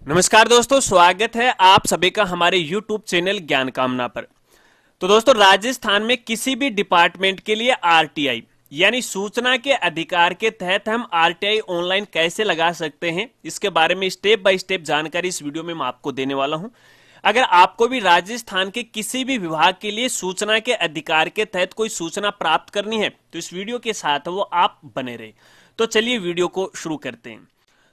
नमस्कार दोस्तों, स्वागत है आप सभी का हमारे YouTube चैनल ज्ञान कामना पर। तो दोस्तों, राजस्थान में किसी भी डिपार्टमेंट के लिए आरटीआई यानी सूचना के अधिकार के तहत हम आरटीआई ऑनलाइन कैसे लगा सकते हैं, इसके बारे में स्टेप बाय स्टेप जानकारी इस वीडियो में मैं आपको देने वाला हूं। अगर आपको भी राजस्थान के किसी भी विभाग के लिए सूचना के अधिकार के तहत कोई सूचना प्राप्त करनी है तो इस वीडियो के साथ वो आप बने रहे। तो चलिए वीडियो को शुरू करते हैं।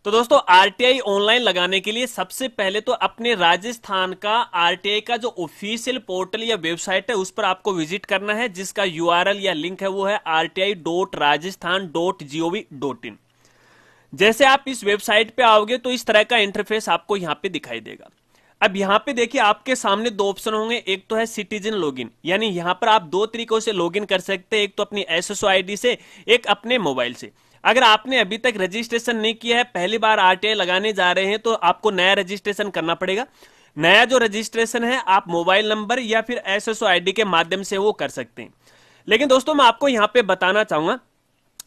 तो दोस्तों, आरटीआई ऑनलाइन लगाने के लिए सबसे पहले तो अपने राजस्थान का आरटीआई का जो ऑफिशियल पोर्टल या वेबसाइट है उस पर आपको विजिट करना है, जिसका यूआरएल या लिंक है वो है rti.rajasthan.gov.in। जैसे आप इस वेबसाइट पे आओगे तो इस तरह का इंटरफेस आपको यहाँ पे दिखाई देगा। अब यहाँ पे देखिए आपके सामने दो ऑप्शन होंगे, एक तो है सिटीजन लॉगिन, यानी यहाँ पर आप दो तरीकों से लॉगिन कर सकते हैं, एक तो अपनी एसएसओ आईडी से, एक अपने मोबाइल से। अगर आपने अभी तक रजिस्ट्रेशन नहीं किया है, पहली बार आरटीआई लगाने जा रहे हैं, तो आपको नया रजिस्ट्रेशन करना पड़ेगा। नया जो रजिस्ट्रेशन है आप मोबाइल नंबर या फिर एसएसओ आईडी के माध्यम से वो कर सकते हैं। लेकिन दोस्तों, मैं आपको यहाँ पे बताना चाहूंगा,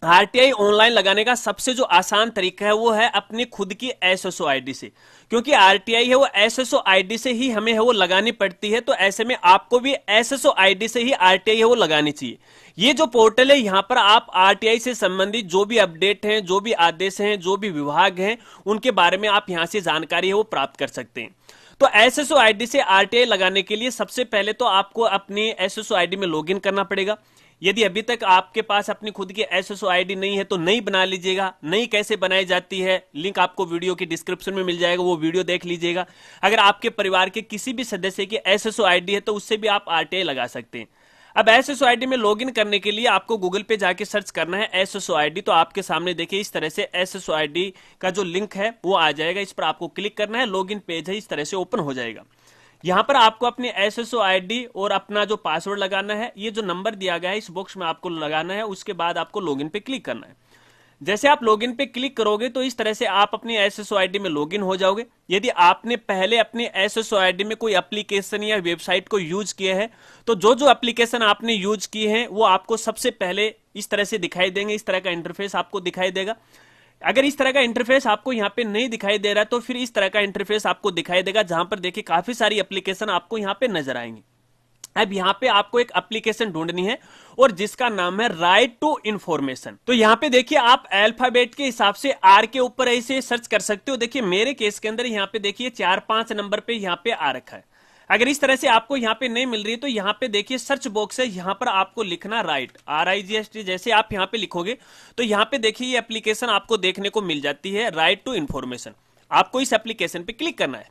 आरटीआई ऑनलाइन लगाने का सबसे जो आसान तरीका है वो है अपनी खुद की एसएसओ आईडी से, क्योंकि आरटीआई है वो एसएसओ आईडी से ही हमें है वो लगानी पड़ती है। तो ऐसे में आपको भी एसएसओ आईडी से ही आरटीआई है वो लगानी चाहिए। ये जो पोर्टल है यहाँ पर आप आरटीआई से संबंधित जो भी अपडेट हैं, जो भी आदेश हैं, जो भी विभाग हैं, उनके बारे में आप यहाँ से जानकारी है वो प्राप्त कर सकते हैं। तो एसएसओ आईडी से आरटीआई लगाने के लिए सबसे पहले तो आपको अपनी एसएसओ आईडी में लॉगिन करना पड़ेगा। यदि अभी तक आपके पास अपनी खुद की एसएसओ आईडी नहीं है तो नई बना लीजिएगा। नई कैसे बनाई जाती है, लिंक आपको वीडियो की डिस्क्रिप्शन में मिल जाएगा, वो वीडियो देख लीजिएगा। अगर आपके परिवार के किसी भी सदस्य की एसएसओ आईडी है तो उससे भी आप आरटीआई लगा सकते हैं। अब एसएसओ आईडी में लॉगिन करने के लिए आपको गूगल पे जाके सर्च करना है एसएसओ आईडी। तो आपके सामने देखिए इस तरह से एसएसओ आईडी का जो लिंक है वो आ जाएगा, इस पर आपको क्लिक करना है, लॉगिन पेज है इस तरह से ओपन हो जाएगा। यहां पर आपको अपनी एसएसओ आईडी और अपना जो पासवर्ड लगाना है, ये जो नंबर दिया गया है इस बॉक्स में आपको लगाना है। उसके बाद आपको लॉगिन पे क्लिक करना है। जैसे आप लॉगिन पे क्लिक करोगे तो इस तरह से आप अपनी एसएसओ आईडी में लॉगिन हो जाओगे। यदि आपने पहले अपनी एसएसओ आईडी में कोई एप्लीकेशन या वेबसाइट को यूज किया है तो जो जो एप्लीकेशन आपने यूज किए हैं वो आपको सबसे पहले इस तरह से दिखाई देंगे। इस तरह का इंटरफेस आपको दिखाई देगा। अगर इस तरह का इंटरफेस आपको यहाँ पे नहीं दिखाई दे रहा तो फिर इस तरह का इंटरफेस आपको दिखाई देगा, जहां पर देखिए काफी सारी एप्लीकेशन आपको यहाँ पे नजर आएंगी। अब यहाँ पे आपको एक एप्लीकेशन ढूंढनी है और जिसका नाम है राइट टू इंफॉर्मेशन। तो यहाँ पे देखिए आप अल्फाबेट के हिसाब से आर के ऊपर ऐसे सर्च कर सकते हो। देखिए मेरे केस के अंदर यहाँ पे देखिए 4-5 नंबर पे यहाँ पे आ रखा है। अगर इस तरह से आपको यहाँ पे नहीं मिल रही तो यहाँ पे देखिए सर्च बॉक्स है, यहाँ पर आपको लिखना राइट, RIGHT। जैसे आप यहाँ पे लिखोगे तो यहाँ पे देखिए ये एप्लीकेशन आपको देखने को मिल जाती है, राइट टू इंफॉर्मेशन। आपको इस एप्लीकेशन पे क्लिक करना है।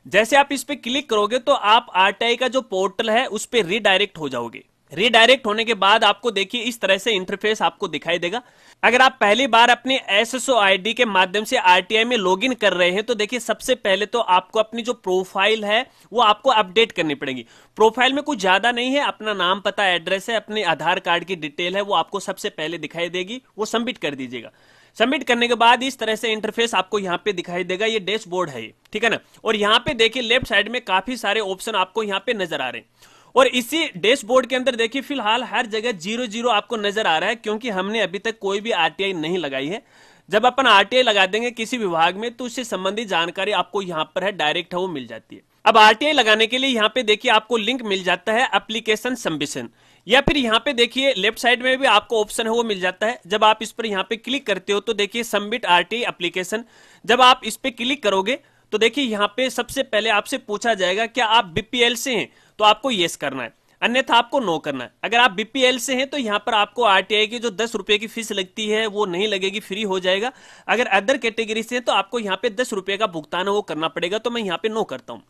जैसे आप इस पे क्लिक करोगे तो आप आरटीआई का जो पोर्टल है उस पे रीडायरेक्ट हो जाओगे। रीडायरेक्ट होने के बाद आपको देखिए इस तरह से इंटरफेस आपको दिखाई देगा। अगर आप पहली बार अपनी एसएसओ आईडी के माध्यम से आरटीआई में लॉगिन कर रहे हैं तो देखिए सबसे पहले तो आपको अपनी जो प्रोफाइल है वो आपको अपडेट करनी पड़ेगी। प्रोफाइल में कुछ ज्यादा नहीं है, अपना नाम, पता, एड्रेस है, अपने आधार कार्ड की डिटेल है, वो आपको सबसे पहले दिखाई देगी, वो सबमिट कर दीजिएगा। सबमिट करने के बाद इस तरह से इंटरफेस आपको यहाँ पे दिखाई देगा। ये डैशबोर्ड है ये, ठीक है ना। और यहाँ पे देखिए लेफ्ट साइड में काफी सारे ऑप्शन आपको यहाँ पे नजर आ रहे हैं। और इसी डैशबोर्ड के अंदर देखिए फिलहाल हर जगह 0-0 आपको नजर आ रहा है, क्योंकि हमने अभी तक कोई भी आरटीआई नहीं लगाई है। जब अपन आरटीआई लगा देंगे किसी विभाग में तो उससे संबंधित जानकारी आपको यहाँ पर है डायरेक्ट है वो मिल जाती है। अब आरटीआई लगाने के लिए यहाँ पे देखिए आपको लिंक मिल जाता है एप्लीकेशन सबमिशन, या फिर यहाँ पे देखिए लेफ्ट साइड में भी आपको ऑप्शन है वो मिल जाता है। जब आप इस पर यहाँ पे क्लिक करते हो तो देखिए सबमिट आरटीआई एप्लीकेशन। जब आप इस पे क्लिक करोगे तो देखिए यहाँ पे सबसे पहले आपसे पूछा जाएगा क्या आप बीपीएल से हैं, तो आपको यस करना है, अन्यथा आपको नो करना है। अगर आप बीपीएल से हैं तो यहाँ पर आपको आरटीआई की जो 10 रुपए की फीस लगती है वो नहीं लगेगी, फ्री हो जाएगा। अगर अदर कैटेगरी से हैं तो आपको यहाँ पे 10 रुपए का भुगतान वो करना पड़ेगा। तो मैं यहाँ पे नो करता हूँ।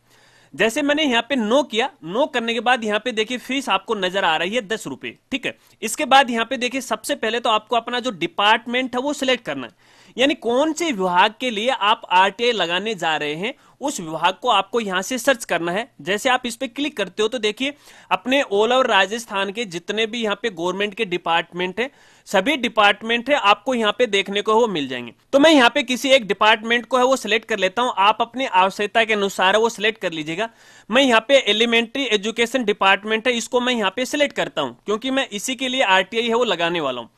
जैसे मैंने यहाँ पे नो किया, नो करने के बाद यहाँ पे देखिए फीस आपको नजर आ रही है 10 रुपए, ठीक है। इसके बाद यहाँ पे देखिए सबसे पहले तो आपको अपना जो डिपार्टमेंट है वो सिलेक्ट करना है, यानी कौन से विभाग के लिए आप आरटीआई लगाने जा रहे हैं उस विभाग को आपको यहां से सर्च करना है। जैसे आप इस पे क्लिक करते हो तो देखिए अपने ऑल ओवर राजस्थान के जितने भी यहाँ पे गवर्नमेंट के डिपार्टमेंट है, सभी डिपार्टमेंट है आपको यहाँ पे देखने को वो मिल जाएंगे। तो मैं यहाँ पे किसी एक डिपार्टमेंट को है वो सिलेक्ट कर लेता हूँ, आप अपनी आवश्यकता के अनुसार वो सिलेक्ट कर लीजिएगा। मैं यहाँ पे एलिमेंट्री एजुकेशन डिपार्टमेंट है, इसको मैं यहाँ पे सिलेक्ट करता हूँ क्योंकि मैं इसी के लिए आरटीआई है वो लगाने वाला हूँ।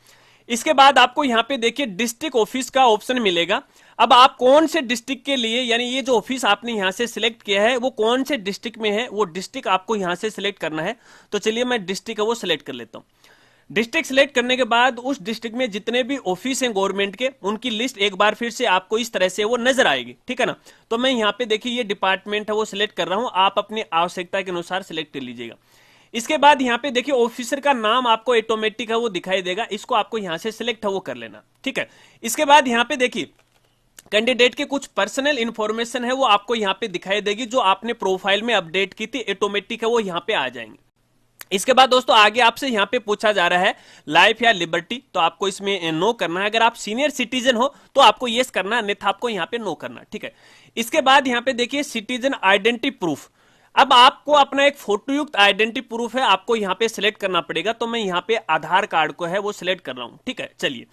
इसके बाद आपको यहाँ पे देखिए डिस्ट्रिक्ट ऑफिस का ऑप्शन मिलेगा। अब आप कौन से डिस्ट्रिक्ट के लिए, यानी ये जो ऑफिस आपने यहां से सिलेक्ट किया है वो कौन से डिस्ट्रिक्ट में है, वो डिस्ट्रिक्ट आपको यहां से सिलेक्ट करना है। तो चलिए मैं डिस्ट्रिक्ट है वो सिलेक्ट कर लेता हूं। डिस्ट्रिक्ट सिलेक्ट करने के बाद उस डिस्ट्रिक्ट में जितने भी ऑफिस हैं गवर्नमेंट के, उनकी लिस्ट एक बार फिर से आपको इस तरह से वो नजर आएगी, ठीक है ना। तो मैं यहाँ पे देखिए ये डिपार्टमेंट है वो सिलेक्ट कर रहा हूं, आप अपनी आवश्यकता के अनुसार सिलेक्ट कर लीजिएगा। इसके बाद यहाँ पे देखिए ऑफिसर का नाम आपको ऑटोमेटिक है वो दिखाई देगा, इसको आपको यहाँ से सिलेक्ट है वो कर लेना, ठीक है। इसके बाद यहाँ पे देखिए कैंडिडेट के कुछ पर्सनल इंफॉर्मेशन है वो आपको यहाँ पे दिखाई देगी, जो आपने प्रोफाइल में अपडेट की थी ऑटोमेटिक है वो यहाँ पे आ जाएंगे। इसके बाद दोस्तों आगे आपसे यहाँ पे पूछा जा रहा है लाइफ या लिबर्टी, तो आपको इसमें नो करना है। अगर आप सीनियर सिटीजन हो तो आपको यस करना, अन्यथा आपको यहाँ पे नो करना, ठीक है। इसके बाद यहाँ पे देखिए सिटीजन आइडेंटिटी प्रूफ। अब आपको अपना एक फोटोयुक्त आइडेंटिटी प्रूफ है आपको यहाँ पे सिलेक्ट करना पड़ेगा, तो मैं यहाँ पे आधार कार्ड को है वो सिलेक्ट कर रहा हूं, ठीक है। चलिए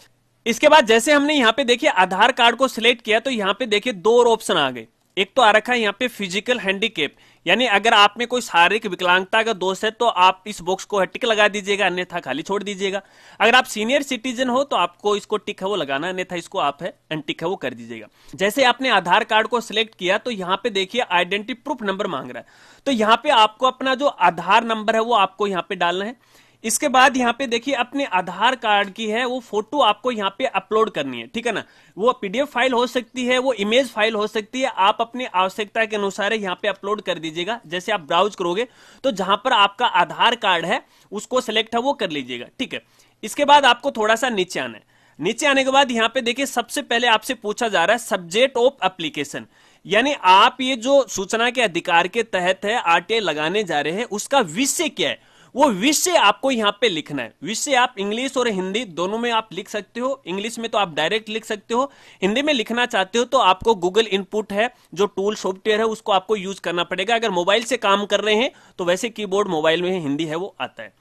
इसके बाद जैसे हमने यहाँ पे देखिए आधार कार्ड को सिलेक्ट किया तो यहाँ पे देखिए दो और ऑप्शन आ गए। एक तो आ रखा है यहाँ पे फिजिकल हैंडीकेप, यानी अगर आप में कोई शारीरिक विकलांगता का दोष है तो आप इस बॉक्स को टिक लगा दीजिएगा, अन्यथा खाली छोड़ दीजिएगा। अगर आप सीनियर सिटीजन हो तो आपको इसको टिक है वो लगाना, अन्यथा इसको आप है अनटिक है वो कर दीजिएगा। जैसे आपने आधार कार्ड को सिलेक्ट किया तो यहाँ पे देखिए आइडेंटिटी प्रूफ नंबर मांग रहा है, तो यहाँ पे आपको अपना जो आधार नंबर है वो आपको यहाँ पे डालना है। इसके बाद यहाँ पे देखिए अपने आधार कार्ड की है वो फोटो आपको यहाँ पे अपलोड करनी है, ठीक है ना। वो पीडीएफ फाइल हो सकती है, वो इमेज फाइल हो सकती है, आप अपनी आवश्यकता के अनुसार यहाँ पे अपलोड कर दीजिएगा। जैसे आप ब्राउज करोगे तो जहां पर आपका आधार कार्ड है उसको सिलेक्ट है वो कर लीजिएगा, ठीक है। इसके बाद आपको थोड़ा सा नीचे आना है। नीचे आने के बाद यहाँ पे देखिए सबसे पहले आपसे पूछा जा रहा है सब्जेक्ट ऑफ एप्लीकेशन, यानी आप ये जो सूचना के अधिकार के तहत है आरटीआई लगाने जा रहे हैं उसका विषय क्या है, वो विषय आपको यहाँ पे लिखना है। विषय आप इंग्लिश और हिंदी दोनों में आप लिख सकते हो। इंग्लिश में तो आप डायरेक्ट लिख सकते हो, हिंदी में लिखना चाहते हो तो आपको गूगल इनपुट है जो टूल सॉफ्टवेयर है उसको आपको यूज करना पड़ेगा। अगर मोबाइल से काम कर रहे हैं तो वैसे कीबोर्ड मोबाइल में हिंदी है वो आता है।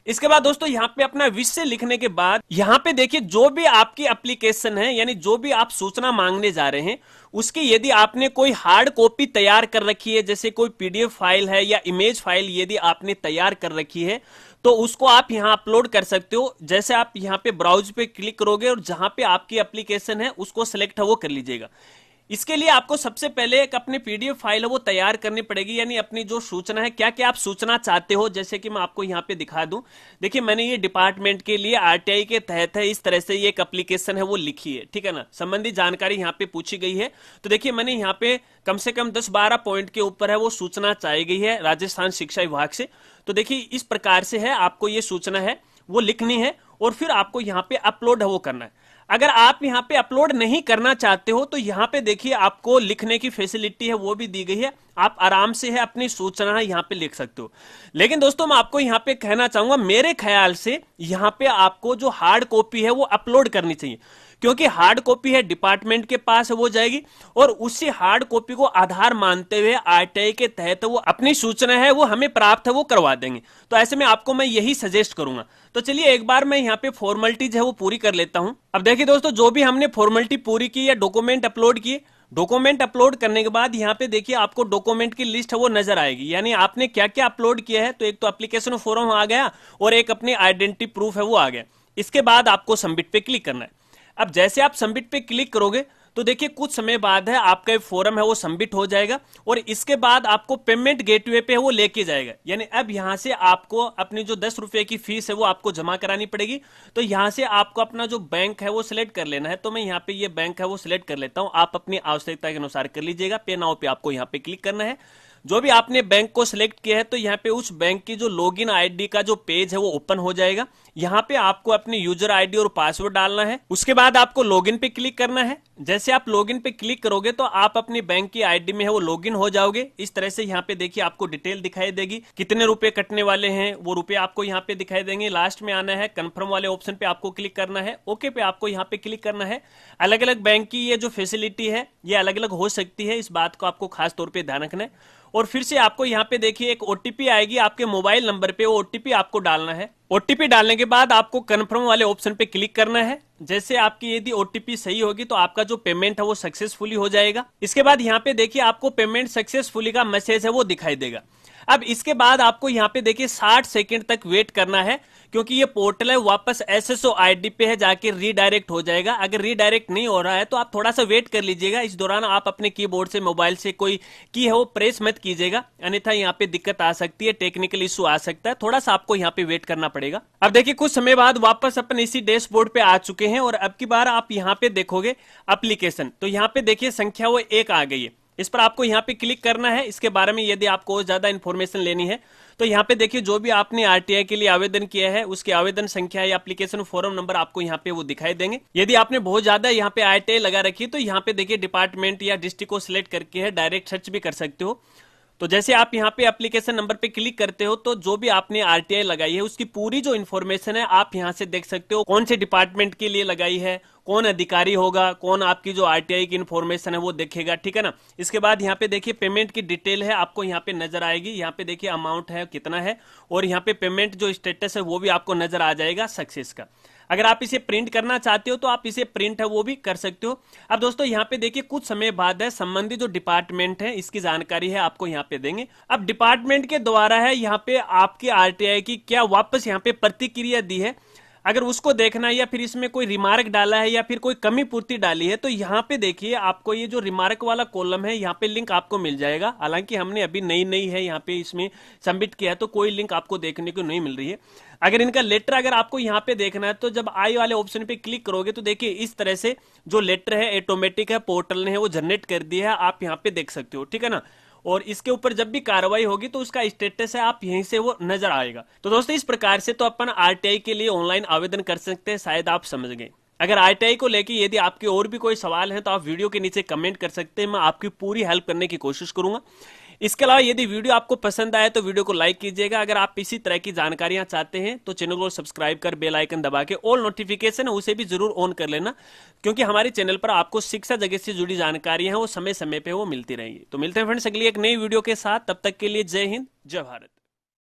इसके बाद दोस्तों यहाँ पे अपना विषय लिखने के बाद यहाँ पे देखिए जो भी आपकी एप्लीकेशन है, यानी जो भी आप सूचना मांगने जा रहे हैं उसकी यदि आपने कोई हार्ड कॉपी तैयार कर रखी है, जैसे कोई पीडीएफ फाइल है या इमेज फाइल यदि आपने तैयार कर रखी है तो उसको आप यहां अपलोड कर सकते हो। जैसे आप यहां पे ब्राउज पे क्लिक करोगे और जहां पे आपकी एप्लीकेशन है उसको सिलेक्ट है वो कर लीजिएगा। इसके लिए आपको सबसे पहले एक अपनी पीडीएफ फाइल है वो तैयार करनी पड़ेगी, यानी अपनी जो सूचना है क्या क्या आप सूचना चाहते हो। जैसे कि मैं आपको यहाँ पे दिखा दूं, देखिए मैंने ये डिपार्टमेंट के लिए आरटीआई के तहत है इस तरह से ये एक एप्लीकेशन है वो लिखी है, ठीक है ना। संबंधित जानकारी यहाँ पे पूछी गई है, तो देखिए मैंने यहाँ पे कम से कम 10-12 पॉइंट के ऊपर है वो सूचना चाहिए गई है राजस्थान शिक्षा विभाग से। तो देखिए इस प्रकार से है आपको ये सूचना है वो लिखनी है और फिर आपको यहाँ पे अपलोड है वो करना है। अगर आप यहाँ पे अपलोड नहीं करना चाहते हो तो यहाँ पे देखिए आपको लिखने की फैसिलिटी है वो भी दी गई है, आप आराम से है अपनी सूचना यहाँ पे लिख सकते हो। लेकिन दोस्तों मैं आपको यहाँ पे कहना चाहूंगा मेरे ख्याल से यहाँ पे आपको जो हार्ड कॉपी है वो अपलोड करनी चाहिए, क्योंकि हार्ड कॉपी है डिपार्टमेंट के पास वो जाएगी और उसी हार्ड कॉपी को आधार मानते हुए आरटीआई के तहत वो अपनी सूचना है वो हमें प्राप्त है वो करवा देंगे। तो ऐसे में आपको मैं यही सजेस्ट करूंगा। तो चलिए एक बार मैं यहाँ पे फॉर्मेलिटीज है वो पूरी कर लेता हूं। अब देखिए दोस्तों जो भी हमने फॉर्मेलिटी पूरी की या डॉक्यूमेंट अपलोड किए, डॉक्यूमेंट अपलोड करने के बाद यहाँ पे देखिए आपको डॉक्यूमेंट की लिस्ट है वो नजर आएगी, यानी आपने क्या क्या अपलोड किया है। तो एक तो एप्लीकेशन फॉर्म आ गया और एक अपनी आइडेंटिटी प्रूफ है वो आ गया। इसके बाद आपको सबमिट पे क्लिक करना है। अब जैसे आप सबमिट पे क्लिक करोगे तो देखिए कुछ समय बाद है आपका फॉर्म है वो सबमिट हो जाएगा और इसके बाद आपको पेमेंट गेटवे पे वो लेके जाएगा, यानी अब यहां से आपको अपनी जो 10 रुपए की फीस है वो आपको जमा करानी पड़ेगी। तो यहां से आपको अपना जो बैंक है वो सिलेक्ट कर लेना है। तो मैं यहाँ पे ये बैंक है वो सिलेक्ट कर लेता हूं, आप अपनी आवश्यकता के अनुसार कर लीजिएगा। पे नाउ पे आपको यहाँ पे क्लिक करना है। जो भी आपने बैंक को सिलेक्ट किया है तो यहाँ पे उस बैंक की जो लॉगिन आईडी का जो पेज है वो ओपन हो जाएगा। यहाँ पे आपको अपनी यूजर आईडी और पासवर्ड डालना है। उसके बाद आपको लॉगिन पे क्लिक करना है। जैसे आप लॉगिन पे क्लिक करोगे तो आप अपनी बैंक की आईडी में है वो लॉगिन हो जाओगे। इस तरह से यहाँ पे देखिए आपको डिटेल दिखाई देगी, कितने रुपए कटने वाले हैं वो रुपए आपको यहाँ पे दिखाई देंगे। लास्ट में आना है, कंफर्म वाले ऑप्शन पे आपको क्लिक करना है, ओके पे आपको यहाँ पे क्लिक करना है। अलग अलग बैंक की ये जो फैसिलिटी है ये अलग अलग हो सकती है, इस बात को आपको खास तौर पर ध्यान रखना है। और फिर से आपको यहाँ पे देखिए एक ओटीपी आएगी आपके मोबाइल नंबर पे, वो ओटीपी आपको डालना है। ओटीपी डालने के बाद आपको कंफर्म वाले ऑप्शन पे क्लिक करना है। जैसे आपकी यदि ओटीपी सही होगी तो आपका जो पेमेंट है वो सक्सेसफुली हो जाएगा। इसके बाद यहाँ पे देखिए आपको पेमेंट सक्सेसफुली का मैसेज है वो दिखाई देगा। अब इसके बाद आपको यहाँ पे देखिए 60 सेकंड तक वेट करना है, क्योंकि ये पोर्टल है वापस एसएसओ आईडी पे है जाके रीडायरेक्ट हो जाएगा। अगर रीडायरेक्ट नहीं हो रहा है तो आप थोड़ा सा वेट कर लीजिएगा। इस दौरान आप अपने कीबोर्ड से मोबाइल से कोई की है वो प्रेस मत कीजिएगा, अन्यथा यहाँ पे दिक्कत आ सकती है, टेक्निकल इशू आ सकता है, थोड़ा सा आपको यहाँ पे वेट करना पड़ेगा। अब देखिए कुछ समय बाद वापस अपन इसी डैशबोर्ड पे आ चुके हैं और अब की बार आप यहाँ पे देखोगे एप्लीकेशन, तो यहाँ पे देखिए संख्या वो 1 आ गई है। इस पर आपको यहाँ पे क्लिक करना है। इसके बारे में यदि आपको ज्यादा इंफॉर्मेशन लेनी है तो यहाँ पे देखिए जो भी आपने आरटीआई के लिए आवेदन किया है उसकी आवेदन संख्या या एप्लीकेशन फॉर्म नंबर आपको यहाँ पे वो दिखाई देंगे। यदि आपने बहुत ज्यादा यहाँ पे आरटीआई लगा रखी है तो यहाँ पे देखिए डिपार्टमेंट या डिस्ट्रिक्ट को सिलेक्ट करके है डायरेक्ट सर्च भी कर सकते हो। तो जैसे आप यहाँ पे एप्लीकेशन नंबर पे क्लिक करते हो तो जो भी आपने आरटीआई लगाई है उसकी पूरी जो इन्फॉर्मेशन है आप यहाँ से देख सकते हो। कौन से डिपार्टमेंट के लिए लगाई है, कौन अधिकारी होगा, कौन आपकी जो आरटीआई की इन्फॉर्मेशन है वो देखेगा, ठीक है ना। इसके बाद यहाँ पे देखिए पेमेंट की डिटेल है आपको यहाँ पे नजर आएगी। यहाँ पे देखिए अमाउंट है कितना है और यहाँ पे पेमेंट जो स्टेटस है वो भी आपको नजर आ जाएगा सक्सेस का। अगर आप इसे प्रिंट करना चाहते हो तो आप इसे प्रिंट है वो भी कर सकते हो। अब दोस्तों यहाँ पे देखिए कुछ समय बाद है संबंधित जो डिपार्टमेंट है इसकी जानकारी है आपको यहाँ पे देंगे। अब डिपार्टमेंट के द्वारा है यहाँ पे आपकी आरटीआई की क्या वापस यहाँ पे प्रतिक्रिया दी है, अगर उसको देखना है या फिर इसमें कोई रिमार्क डाला है या फिर कोई कमी पूर्ति डाली है तो यहाँ पे देखिए आपको ये जो रिमार्क वाला कॉलम है यहाँ पे लिंक आपको मिल जाएगा। हालांकि हमने अभी नई है यहाँ पे इसमें सबमिट किया है तो कोई लिंक आपको देखने को नहीं मिल रही है। अगर इनका लेटर अगर आपको यहाँ पे देखना है तो जब आई वाले ऑप्शन पे क्लिक करोगे तो देखिए इस तरह से जो लेटर है ऑटोमेटिक है, पोर्टल ने है वो जनरेट कर दिया है, आप यहाँ पे देख सकते हो, ठीक है ना। और इसके ऊपर जब भी कार्रवाई होगी तो उसका स्टेटस है आप यहीं से वो नजर आएगा। तो दोस्तों इस प्रकार से तो अपन आरटीआई के लिए ऑनलाइन आवेदन कर सकते हैं, शायद आप समझ गए। अगर आरटीआई को लेके यदि आपके और भी कोई सवाल है तो आप वीडियो के नीचे कमेंट कर सकते हैं, मैं आपकी पूरी हेल्प करने की कोशिश करूंगा। इसके अलावा यदि वीडियो आपको पसंद आए तो वीडियो को लाइक कीजिएगा। अगर आप इसी तरह की जानकारियां चाहते हैं तो चैनल को सब्सक्राइब कर बेल आइकन दबा के ऑल नोटिफिकेशन है उसे भी जरूर ऑन कर लेना, क्योंकि हमारे चैनल पर आपको शिक्षा जगत से जुड़ी जानकारियां हैं वो समय समय पे वो मिलती रहेंगी। तो मिलते हैं फ्रेंड्स अगली एक नई वीडियो के साथ, तब तक के लिए जय हिंद जय भारत।